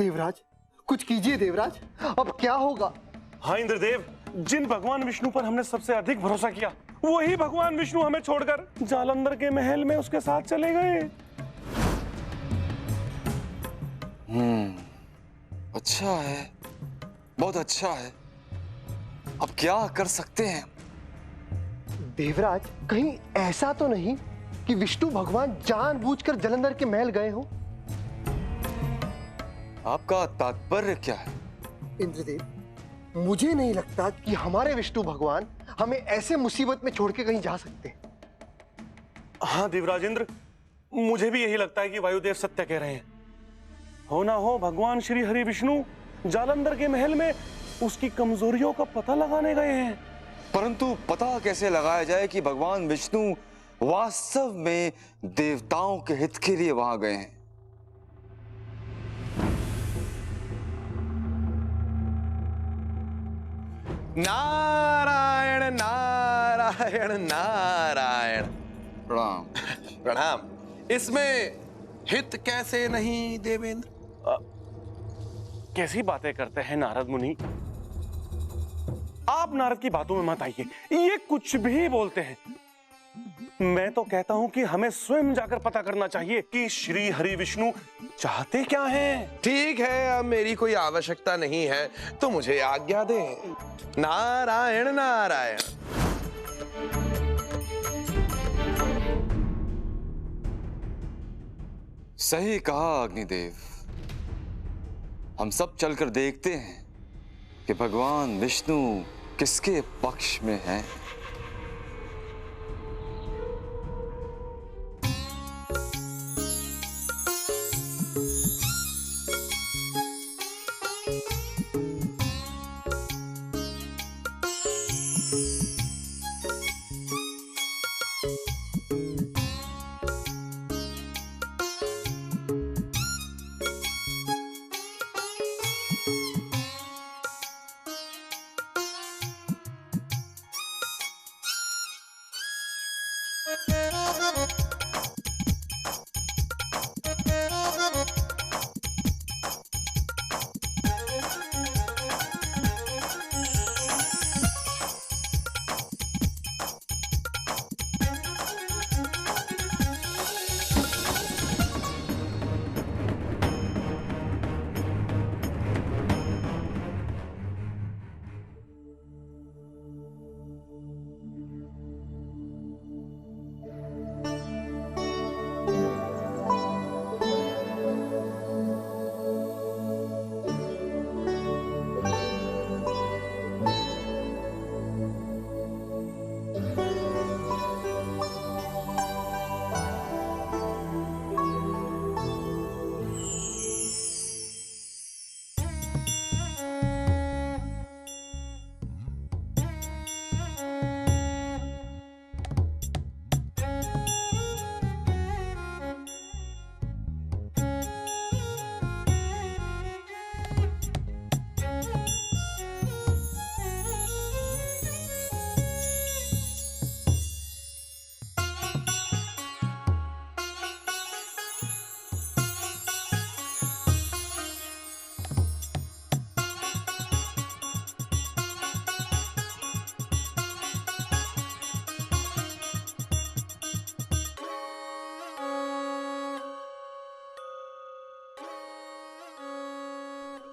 देवराज, कुछ कीजिए देवराज, अब क्या होगा? हाँ इंद्रदेव, जिन भगवान विष्णु पर हमने सबसे अधिक भरोसा किया, वही भगवान विष्णु हमें छोड़कर जालंधर के महल में उसके साथ चले गए। अच्छा है, बहुत अच्छा है। अब क्या कर सकते हैं? देवराज, कहीं ऐसा तो नहीं कि विष्णु भगवान जानबूझकर जालंधर के महल गए हो? आपका तात्पर्य क्या है? इंद्रदेव, मुझे नहीं लगता कि हमारे विष्णु भगवान हमें ऐसे मुसीबत में छोड़ के कहीं जा सकते हैं। हाँ देवराजेंद्र, मुझे भी यही लगता है कि वायुदेव सत्य कह रहे हैं। हो ना हो भगवान श्री हरि विष्णु जालंधर के महल में उसकी कमजोरियों का पता लगाने गए हैं। परंतु पता कैसे लगाया जाए कि भगवान विष्णु वास्तव में देवताओं के हित के लिए वहां गए हैं? नारायण नारायण नारायण। प्रणाम। प्रणाम। इसमें हित कैसे नहीं देवेंद्र? कैसी बातें करते हैं नारद मुनि? आप नारद की बातों में मत आइए, ये कुछ भी बोलते हैं। मैं तो कहता हूं कि हमें स्वयं जाकर पता करना चाहिए कि श्री हरि विष्णु चाहते क्या हैं। ठीक है, अब मेरी कोई आवश्यकता नहीं है तो मुझे आज्ञा दे। नारायण नारायण। सही कहा अग्निदेव। हम सब चलकर देखते हैं कि भगवान विष्णु किसके पक्ष में हैं।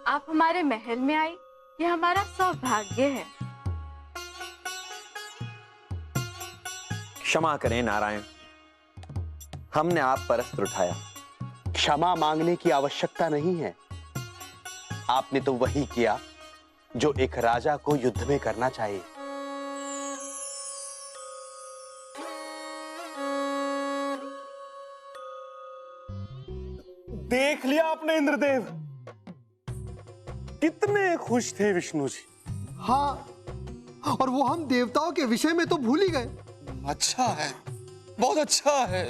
आप हमारे महल में आई, ये हमारा सौभाग्य है। क्षमा करें नारायण, हमने आप पर अस्त्र उठाया। क्षमा मांगने की आवश्यकता नहीं है। आपने तो वही किया जो एक राजा को युद्ध में करना चाहिए। देख लिया आपने इंद्रदेव, कितने खुश थे विष्णु जी। हाँ, और वो हम देवताओं के विषय में तो भूल ही गए। अच्छा है, बहुत अच्छा है।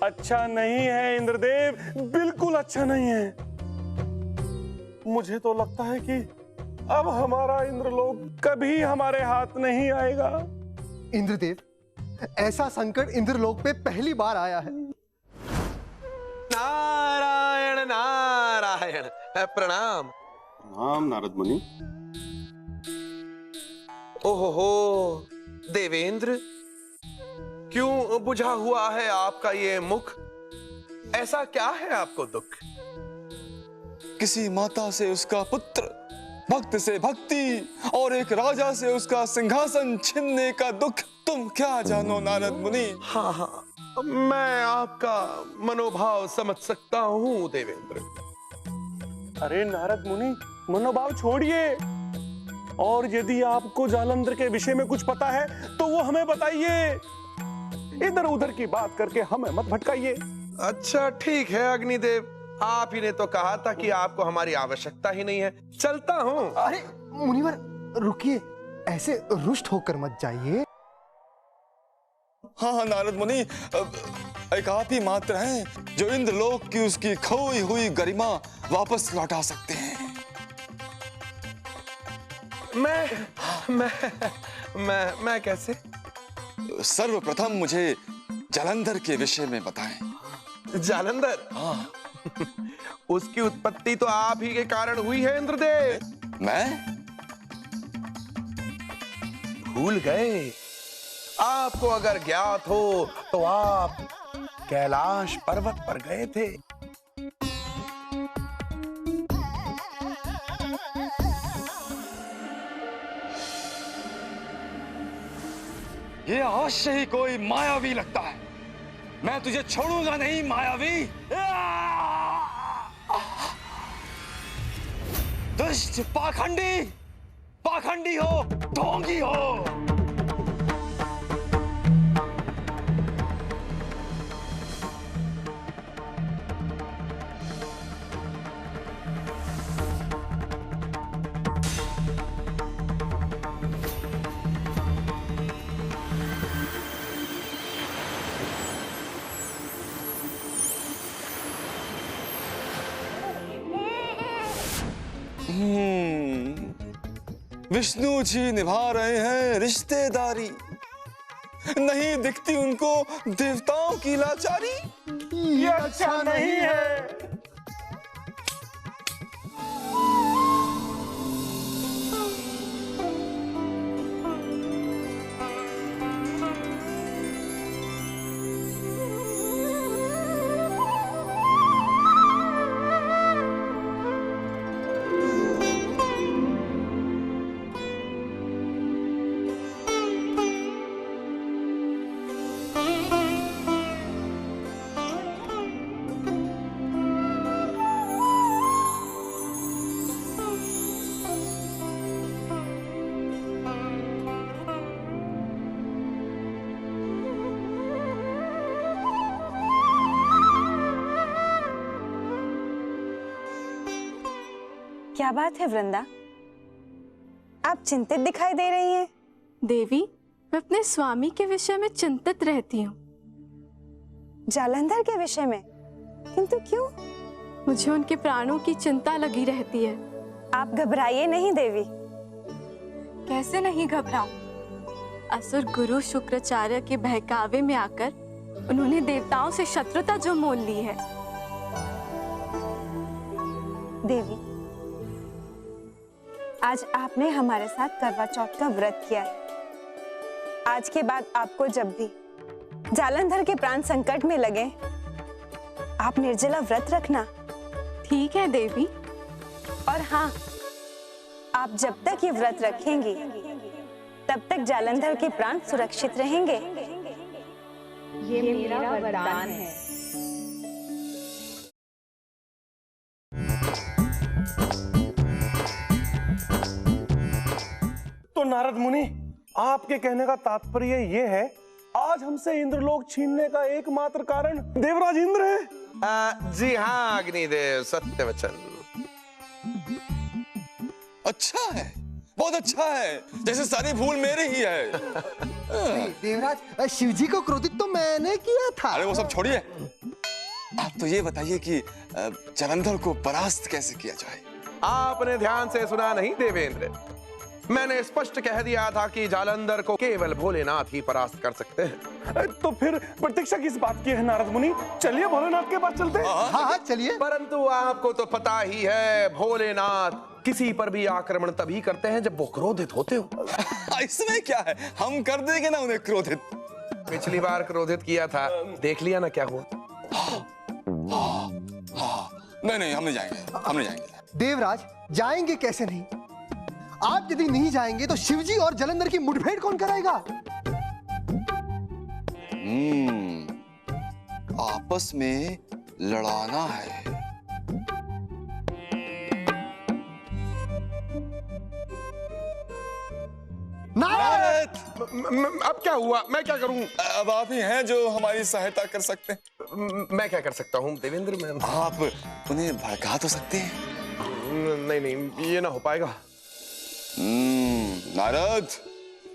अच्छा नहीं है इंद्रदेव, बिल्कुल अच्छा नहीं है। मुझे तो लगता है कि अब हमारा इंद्रलोक कभी हमारे हाथ नहीं आएगा। इंद्रदेव, ऐसा संकट इंद्रलोक पे पहली बार आया है। नारायण नारायण। प्रणाम। राम नारद मुनि। ओहो देवेंद्र, क्यों बुझा हुआ है आपका ये मुख? ऐसा क्या है आपको दुख? किसी माता से उसका पुत्र, भक्त से भक्ति और एक राजा से उसका सिंहासन छीनने का दुख तुम क्या जानो नारद मुनि। हाँ हाँ, मैं आपका मनोभाव समझ सकता हूँ देवेंद्र। अरे नारद मुनि, मनोभाव छोड़िए, और यदि आपको जालंधर के विषय में कुछ पता है तो वो हमें बताइए। इधर उधर की बात करके हमें मत भटकाइए। अच्छा ठीक है अग्निदेव, आप ही ने तो कहा था कि आपको हमारी आवश्यकता ही नहीं है। चलता हूँ। अरे मुनिवर रुकिए, ऐसे रुष्ट होकर मत जाइए। हाँ नारद मुनि, एक आप ही मात्र हैं जो इंद्रलोक की उसकी खोई हुई गरिमा वापस लौटा सकते हैं। मैं कैसे? सर्वप्रथम मुझे जालंधर के विषय में बताएं। जालंधर? हाँ। उसकी उत्पत्ति तो आप ही के कारण हुई है इंद्रदेव। मैं? भूल गए? आपको अगर ज्ञात हो तो आप कैलाश पर्वत पर गए थे। ये अवश्य ही कोई मायावी लगता है। मैं तुझे छोड़ूंगा नहीं मायावी। दुष्ट पाखंडी, पाखंडी हो, ढोंगी हो। विष्णु जी निभा रहे हैं रिश्तेदारी, नहीं दिखती उनको देवताओं की लाचारी। ये अच्छा नहीं है। क्या बात है वृंदा, आप चिंतित दिखाई दे रही हैं। देवी, मैं अपने स्वामी के विषय में चिंतित रहती हूँ। जालंधर के विषय में? किंतु क्यों? मुझे उनके प्राणों की चिंता लगी रहती है। आप घबराइए नहीं देवी। कैसे नहीं घबराऊं? असुर गुरु शुक्राचार्य के बहकावे में आकर उन्होंने देवताओं से शत्रुता जो मोल ली है। देवी, आज आपने हमारे साथ करवा चौथ का व्रत किया है। आज के बाद आपको जब भी जालंधर के प्राण संकट में लगे, आप निर्जला व्रत रखना। ठीक है देवी। और हाँ, आप जब तक ये व्रत रखेंगी तब तक जालंधर के प्राण सुरक्षित रहेंगे। ये मेरा वरदान है। तो नारद मुनि, आपके कहने का तात्पर्य ये है, आज हमसे इंद्रलोक छीनने का एकमात्र कारण देवराज इंद्र है। जी हाँ अग्निदेव, सत्य वचन। अच्छा है, बहुत अच्छा है, जैसे सारी भूल मेरी ही है। देवराज, शिवजी को क्रोधित तो मैंने किया था। अरे वो सब छोड़िए, आप तो ये बताइए कि जालंधर को परास्त कैसे किया जाए। आपने ध्यान से सुना नहीं देवेंद्र? मैंने स्पष्ट कह दिया था कि जालंधर को केवल भोलेनाथ ही परास्त कर सकते हैं। तो फिर प्रतीक्षा किस बात की है नारद मुनि? चलिए भोलेनाथ के पास चलते हैं। हाँ हाँ चलिए। परंतु आपको तो पता ही है, भोलेनाथ किसी पर भी आक्रमण तभी करते हैं जब वो क्रोधित होते हो। इसमें क्या है, हम कर देंगे ना उन्हें क्रोधित। पिछली बार क्रोधित किया था, देख लिया ना क्या हुआ। नहीं, हम नहीं जाएंगे। देवराज, जाएंगे कैसे नहीं? आप यदि नहीं जाएंगे तो शिवजी और जलंधर की मुठभेड़ कौन कराएगा? आपस में लड़ाना है। नारद! अब क्या हुआ? मैं क्या करूं? अब आप ही हैं जो हमारी सहायता कर सकते हैं। मैं क्या कर सकता हूं देवेंद्र? मैं आप उन्हें भड़का तो सकते हैं। नहीं, ये ना हो पाएगा। नारद,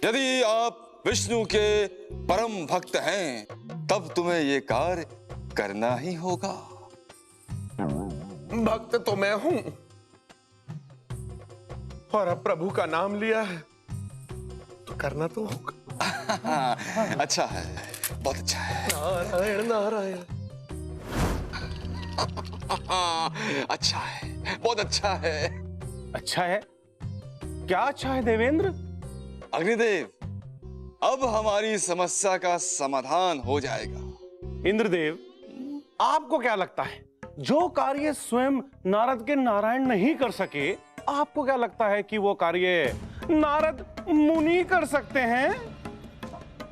यदि आप विष्णु के परम भक्त हैं, तब तुम्हें ये कार्य करना ही होगा। भक्त तो मैं हूं, और अब प्रभु का नाम लिया है तो करना तो होगा। अच्छा है, बहुत अच्छा है। नारायण नारायण। अच्छा है, बहुत अच्छा है। अच्छा है? क्या अच्छा है देवेंद्र? अग्निदेव, अब हमारी समस्या का समाधान हो जाएगा। इंद्रदेव, आपको क्या लगता है, जो कार्य स्वयं नारद के नारायण नहीं कर सके, आपको क्या लगता है कि वो कार्य नारद मुनि कर सकते हैं?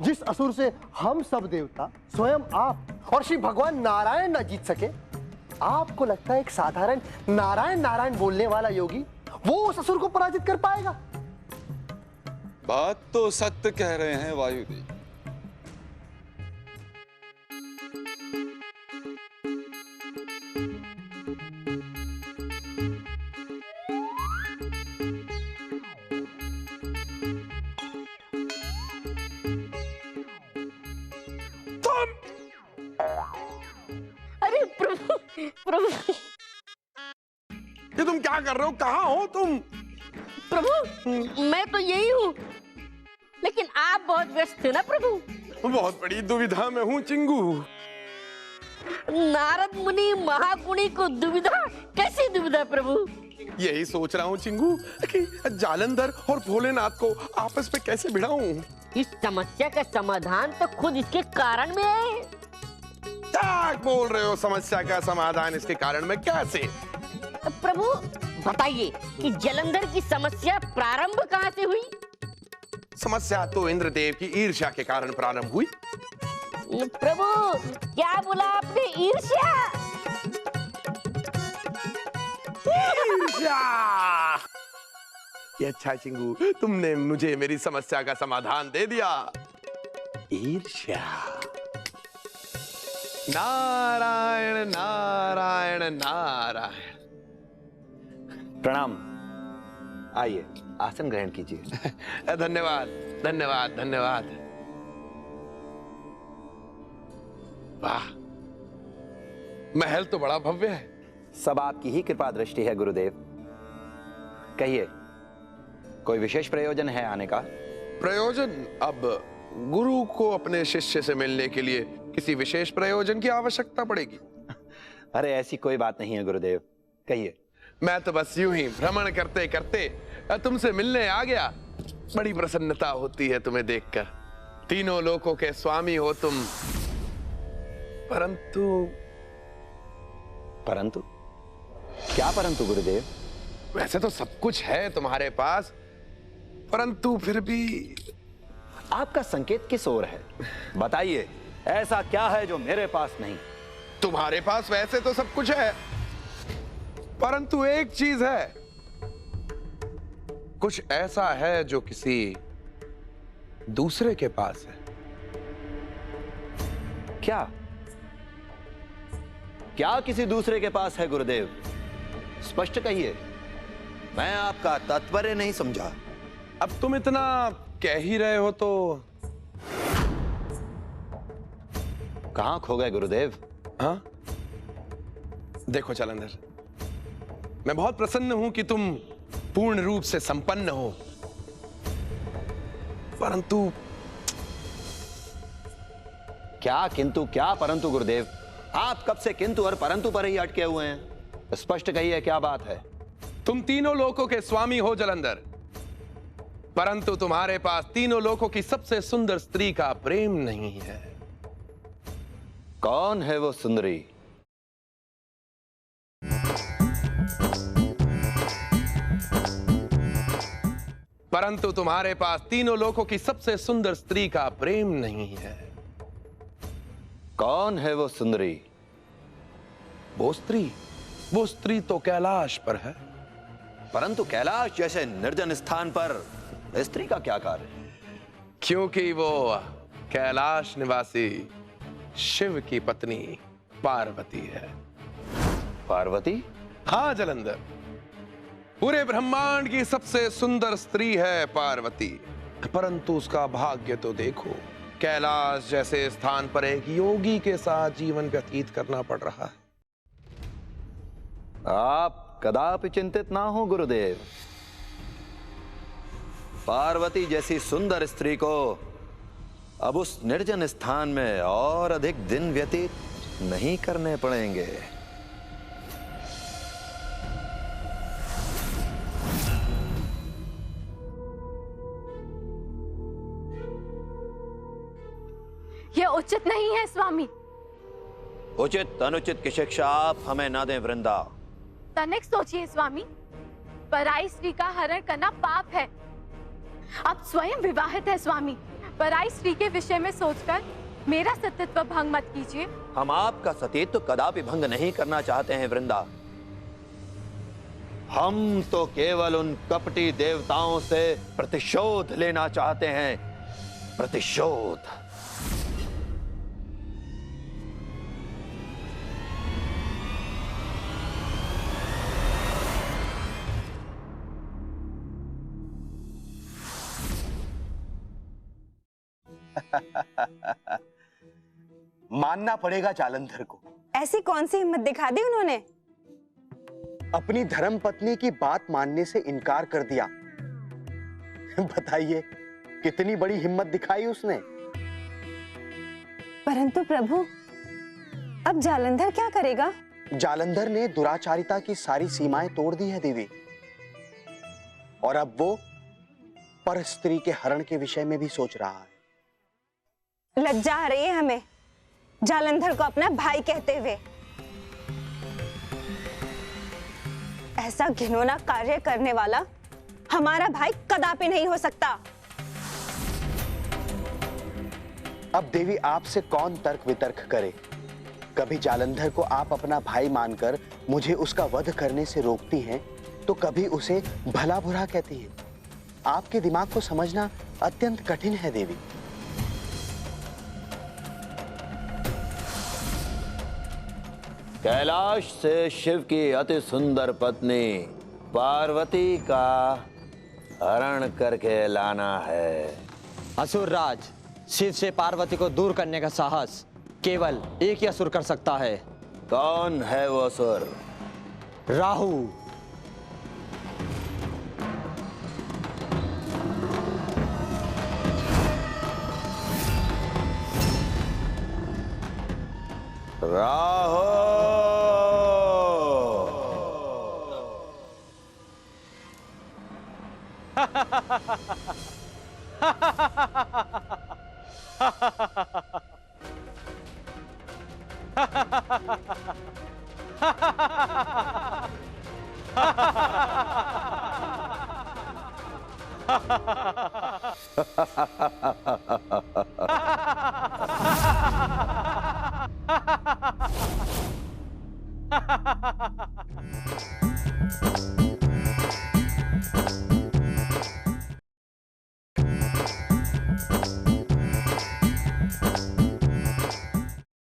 जिस असुर से हम सब देवता, स्वयं आप और श्री भगवान नारायण ना जीत सके, आपको लगता है एक साधारण नारायण नारायण बोलने वाला योगी वो उस असुर को पराजित कर पाएगा? बात तो सत्य कह रहे हैं वायुदेव। अरे प्रभु, प्रभु, ये तुम क्या कर रहे हो? कहाँ हो तुम? प्रभु, मैं तो यही हूँ, लेकिन आप बहुत व्यस्त थे ना प्रभु। बहुत बड़ी दुविधा में हूँ चिंगू। नारद मुनि महागुणी को दुविधा? कैसी दुविधा प्रभु? यही सोच रहा हूँ चिंगू कि जालंधर और भोलेनाथ को आपस में कैसे भिड़ाऊं। इस समस्या का समाधान तो खुद इसके कारण में है। क्या बोल रहे हो? समस्या का समाधान इसके कारण में कैसे? प्रभु बताइए कि जलंधर की समस्या प्रारंभ कहाँ से हुई? समस्या तो इंद्रदेव की ईर्ष्या के कारण प्रारंभ हुई। प्रभु, क्या बोला आपने? ईर्ष्या? ईर्ष्या! ये अच्छा चिंगू, तुमने मुझे मेरी समस्या का समाधान दे दिया। ईर्ष्या। नारायण नारायण नारायण। प्रणाम। आइए, आसन ग्रहण कीजिए। धन्यवाद धन्यवाद धन्यवाद। वाह, महल तो बड़ा भव्य है। सब आपकी ही कृपा दृष्टि है गुरुदेव। कहिए, कोई विशेष प्रयोजन है आने का? प्रयोजन? अब गुरु को अपने शिष्य से मिलने के लिए किसी विशेष प्रयोजन की आवश्यकता पड़ेगी। अरे ऐसी कोई बात नहीं है गुरुदेव, कहिए। मैं तो बस यूं ही भ्रमण करते करते तुमसे मिलने आ गया। बड़ी प्रसन्नता होती है तुम्हें देखकर। तीनों लोकों के स्वामी हो तुम। परंतु परंतु क्या परंतु गुरुदेव? वैसे तो सब कुछ है तुम्हारे पास, परंतु फिर भी आपका संकेत किस ओर है? बताइए, ऐसा क्या है जो मेरे पास नहीं? तुम्हारे पास वैसे तो सब कुछ है, परंतु एक चीज है। कुछ ऐसा है जो किसी दूसरे के पास है। क्या क्या किसी दूसरे के पास है गुरुदेव? स्पष्ट कहिए, मैं आपका तात्पर्य नहीं समझा। अब तुम इतना कह ही रहे हो तो कहां खो गए गुरुदेव? हाँ, देखो जालंधर, मैं बहुत प्रसन्न हूं कि तुम पूर्ण रूप से संपन्न हो परंतु क्या किंतु क्या परंतु गुरुदेव? आप कब से किंतु और परंतु पर ही अटके हुए हैं? स्पष्ट कहिए, क्या बात है? तुम तीनों लोकों के स्वामी हो जलंधर, परंतु तुम्हारे पास तीनों लोकों की सबसे सुंदर स्त्री का प्रेम नहीं है। कौन है वो सुंदरी? परंतु तुम्हारे पास तीनों लोकों की सबसे सुंदर स्त्री का प्रेम नहीं है। कौन है वो सुंदरी? वो स्त्री तो कैलाश पर है। परंतु कैलाश जैसे निर्जन स्थान पर स्त्री का क्या कार्य? क्योंकि वो कैलाश निवासी शिव की पत्नी पार्वती है। पार्वती? हाँ जलंधर, पूरे ब्रह्मांड की सबसे सुंदर स्त्री है पार्वती, परंतु उसका भाग्य तो देखो, कैलाश जैसे स्थान पर एक योगी के साथ जीवन व्यतीत करना पड़ रहा है। आप कदापि चिंतित ना हो गुरुदेव। पार्वती जैसी सुंदर स्त्री को अब उस निर्जन स्थान में और अधिक दिन व्यतीत नहीं करने पड़ेंगे। यह उचित नहीं है स्वामी। उचित अनुचित की शिक्षा आप हमें ना दें वृंदा। तनिक सोचिए स्वामी, पराई स्त्री का हरण करना पाप है। आप स्वयं विवाहित है स्वामी, पराई स्त्री के विषय में सोचकर मेरा सतीत्व भंग मत कीजिए। हम आपका सतीत्व कदापि भंग नहीं करना चाहते हैं वृंदा। हम तो केवल उन कपटी देवताओं से प्रतिशोध लेना चाहते हैं। प्रतिशोध। मानना पड़ेगा जालंधर को। ऐसी कौन सी हिम्मत दिखा दी उन्होंने? अपनी धर्म पत्नी की बात मानने से इनकार कर दिया। बताइए कितनी बड़ी हिम्मत दिखाई उसने। परंतु प्रभु, अब जालंधर क्या करेगा? जालंधर ने दुराचारिता की सारी सीमाएं तोड़ दी है देवी, और अब वो पर स्त्री के हरण के विषय में भी सोच रहा है। लज्जा आ रही है हमें जालंधर को अपना भाई कहते हुए। ऐसा घिनौना कार्य करने वाला हमारा भाई कदापि नहीं हो सकता। अब देवी आपसे कौन तर्क वितर्क करे। कभी जालंधर को आप अपना भाई मानकर मुझे उसका वध करने से रोकती हैं, तो कभी उसे भला बुरा कहती हैं। आपके दिमाग को समझना अत्यंत कठिन है देवी। कैलाश से शिव की अति सुंदर पत्नी पार्वती का हरण करके लाना है। असुर राज, शिव से पार्वती को दूर करने का साहस केवल एक ही असुर कर सकता है। कौन है वो असुर? राहु। राहु। Ha